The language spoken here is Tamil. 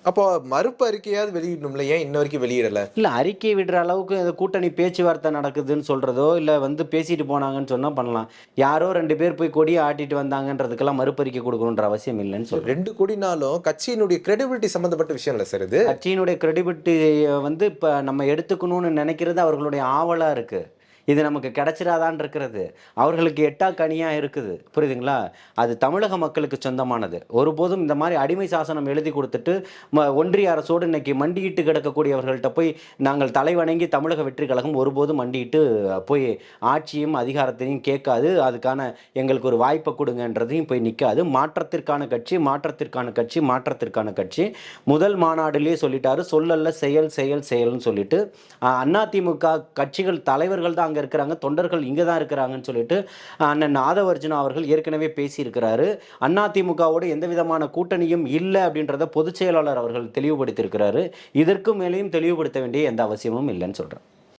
அப்போ மறுப்பு அறிக்கையாவது வெளியிடணும்ல, ஏன் இன்ன வரைக்கும் வெளியிடல? இல்ல அறிக்கை விடுற அளவுக்கு இந்த கூட்டணி பேச்சுவார்த்தை நடக்குதுன்னு சொல்றதோ, இல்ல வந்து பேசிட்டு போனாங்கன்னு சொன்னா பண்ணலாம். யாரோ 2 பேர் போய் கொடிய ஆட்டிட்டு வந்தாங்கன்றதுக்கெல்லாம் மறுப்பறிக்கை குடுக்கணுன்ற அவசியம் இல்லன்னு இல்ல சொல்றேன். 2 கோடினாலும் கட்சியினுடைய கிரெடிபிலிட்டி சம்பந்தப்பட்ட விஷயம் இல்ல சார் இது. கட்சியினுடைய கிரெடிபிலிட்டிய வந்து இப்ப நம்ம எடுத்துக்கணும்னு நெனைக்கிறது அவர்களுடைய ஆவலா இருக்கு. இது நமக்கு கிடைச்சிராதான்னு இருக்கிறது. அவர்களுக்கு எட்டா கனியா இருக்குது. புரியுதுங்களா? அது தமிழக மக்களுக்கு சொந்தமானது. ஒருபோதும் இந்த மாரி அடிமை சாசனம் எழுதி குடுத்துட்டு, ஒன்றிய அரசோடு இன்னைக்கு மண்டியிட்டு கிடக்கக்கூடியவர்கள்ட்ட போய் நாங்கள் தலைவணங்கி தமிழக வெற்றி கழகம் ஒருபோதும் மண்டியிட்டு போய் ஆட்சியும், அதிகாரத்தையும் கேட்காது. அதுக்கான எங்களுக்கு ஒரு வாய்ப்ப குடுங்கன்றதையும் போய் நிக்காது. மாற்றத்திற்கான கட்சி, மாற்றத்திற்கான கட்சி, மாற்றத்திற்கான கட்சி. முதல் மாநாட்டிலேயே சொல்லிட்டாரு. சொல்லல்ல செயல், செயல், செயல்ன்னு சொல்லிட்டு, அதிமுக கட்சிகள் தலைவர்கள் தான் அங்க இருக்கிறாங்க. தொண்டர்கள் இங்க தான் இருக்கிறாங்கன்னு சொல்லிட்டு அண்ணன் ஆதவர்ஜுனா அவர்கள் ஏற்கனவே பேசியிருக்கிறாரு. அதிமுகவோடு எந்த விதமான கூட்டணியும் இல்ல அப்படின்றத பொதுச் செயலாளர் அவர்கள் தெளிவுபடுத்தியிருக்கிறாரு. இதற்கு மேலேயும் தெளிவுபடுத்த வேண்டிய எந்த அவசியமும் இல்லைன்னு சொல்றேன்.